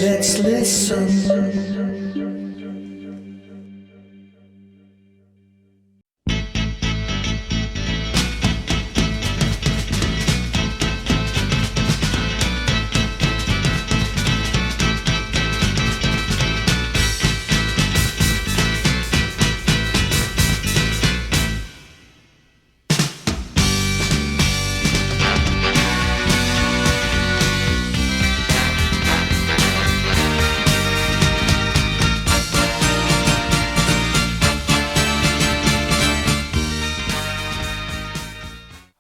let's listen.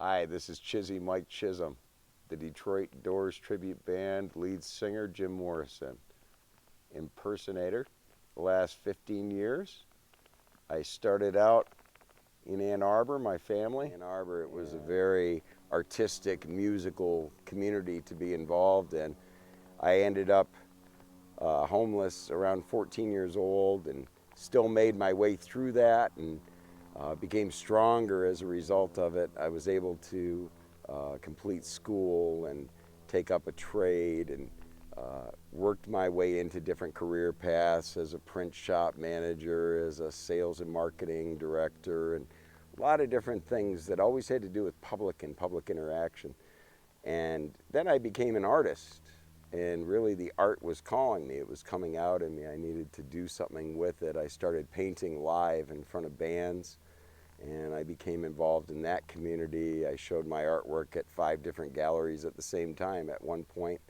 Hi, this is Chizzy Mike Chisholm, the Detroit Doors Tribute Band lead singer Jim Morrison. Impersonator the last 15 years. I started out in Ann Arbor, my family. Ann Arbor, it was a very artistic, musical community to be involved in. I ended up homeless around 14 years old and still made my way through that and became stronger as a result of it. I was able to complete school and take up a trade and worked my way into different career paths as a print shop manager, as a sales and marketing director, and a lot of different things that always had to do with public and public interaction. And then I became an artist, and really the art was calling me. It was coming out in me. I needed to do something with it. I started painting live in front of bands, and I became involved in that community. I showed my artwork at 5 different galleries at the same time at one point.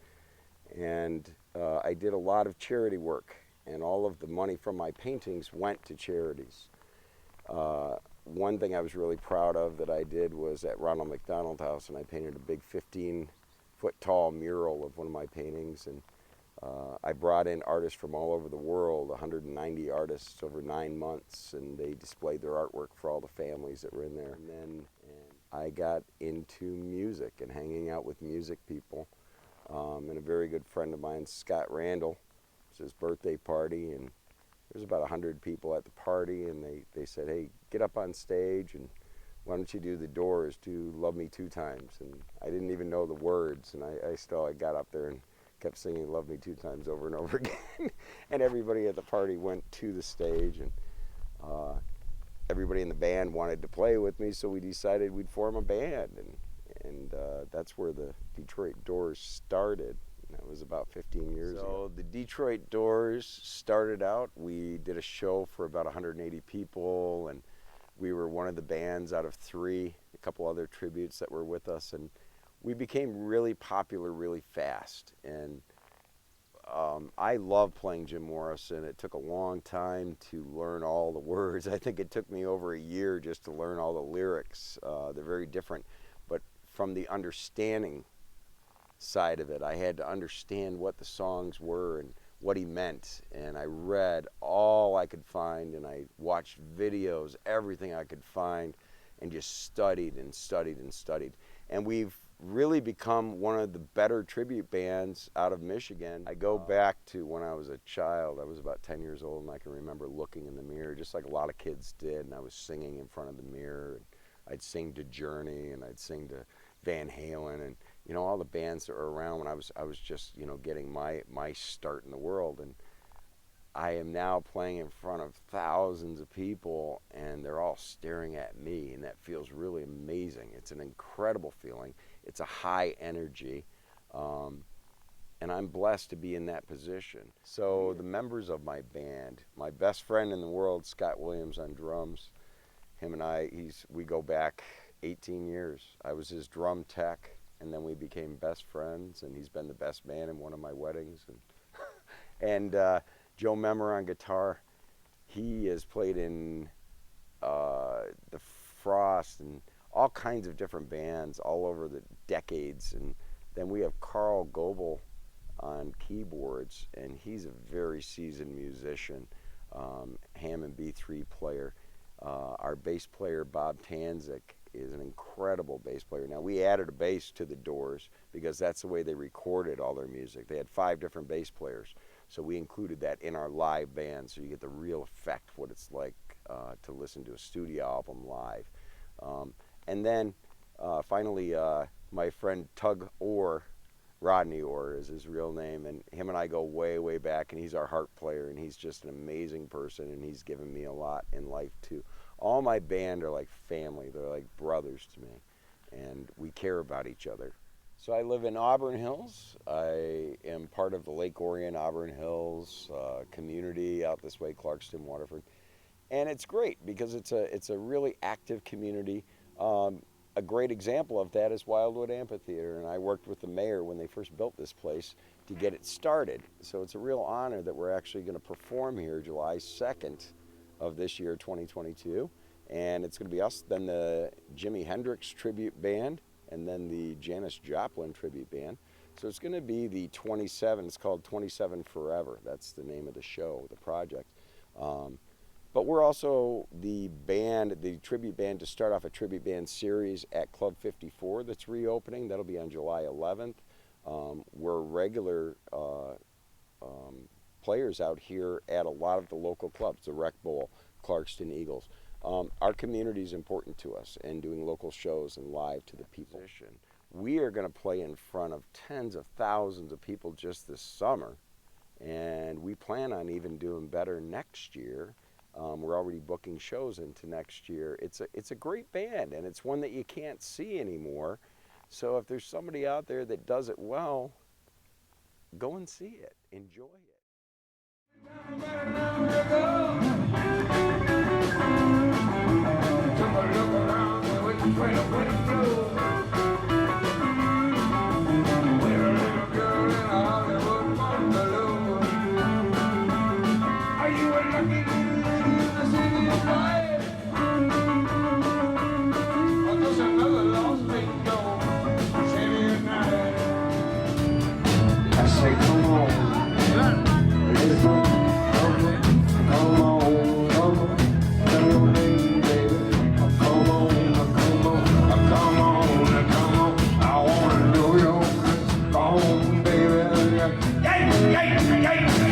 And I did a lot of charity work, and all of the money from my paintings went to charities. One thing I was really proud of that I did was at Ronald McDonald House, and I painted a big 15-foot tall mural of one of my paintings. And I brought in artists from all over the world, 190 artists over 9 months, and they displayed their artwork for all the families that were in there. And then I got into music and hanging out with music people. And a very good friend of mine, Scott Randall, it was his birthday party, and there was about 100 people at the party, and they said, hey, get up on stage, and why don't you do the Doors, do Love Me Two Times? And I didn't even know the words, and I got up there and kept singing Love Me Two Times over and over again. And everybody at the party went to the stage, and everybody in the band wanted to play with me, so we decided we'd form a band. And that's where the Detroit Doors started. And that was about 15 years ago. So the Detroit Doors started out, we did a show for about 180 people, and we were one of the bands out of 3, a couple other tributes that were with us, and we became really popular really fast. And I love playing Jim Morrison. It took a long time to learn all the words. I think it took me over a year just to learn all the lyrics. They're very different. But from the understanding side of it, I had to understand what the songs were and what he meant. And I read all I could find, and I watched videos, everything I could find, and just studied and studied and studied. And we've really become one of the better tribute bands out of Michigan. I go back to when I was a child. I was about 10 years old, and I can remember looking in the mirror, just like a lot of kids did, and I was singing in front of the mirror. And I'd sing to Journey, and I'd sing to Van Halen, and all the bands that were around when I was just getting my start in the world. And I am now playing in front of thousands of people, and they're all staring at me, and that feels really amazing. It's an incredible feeling. It's a high energy, and I'm blessed to be in that position. So the members of my band, my best friend in the world, Scott Williams on drums, him and I, we go back 18 years. I was his drum tech, and then we became best friends, and he's been the best man in one of my weddings. And Joe Memmer on guitar, he has played in the Frost and all kinds of different bands all over the decades. And then we have Carl Goebel on keyboards, and he's a very seasoned musician, Hammond B3 player. Our bass player, Bob Tanzik, is an incredible bass player. Now, we added a bass to the Doors because that's the way they recorded all their music. They had 5 different bass players, so we included that in our live band, so you get the real effect, what it's like to listen to a studio album live. And then finally, my friend Tug Orr Rodney Orr is his real name, and him and I go way, way back, and he's our harp player, and he's just an amazing person, and he's given me a lot in life too. All my band are like family. They're like brothers to me, and we care about each other. So I live in Auburn Hills. I am part of the Lake Orion Auburn Hills community out this way, Clarkston, Waterford. And it's great because it's a really active community. A great example of that is Wildwood Amphitheater, and I worked with the mayor when they first built this place to get it started. So it's a real honor that we're actually going to perform here July 2nd of this year, 2022. And it's going to be us, then the Jimi Hendrix Tribute Band, and then the Janis Joplin Tribute Band. So it's going to be the 27, it's called 27 Forever. That's the name of the show, the project. But we're also the band, the tribute band, to start off a tribute band series at Club 54 that's reopening. That'll be on July 11th. We're regular players out here at a lot of the local clubs, the Rec Bowl, Clarkston Eagles. Our community is important to us, and doing local shows and live to the people. We are going to play in front of tens of thousands of people just this summer, and we plan on even doing better next year. We're already booking shows into next year. It's a great band, and it's one that you can't see anymore. So if there's somebody out there that does it well, go and see it. Enjoy it. Yay, yay, yay, yay.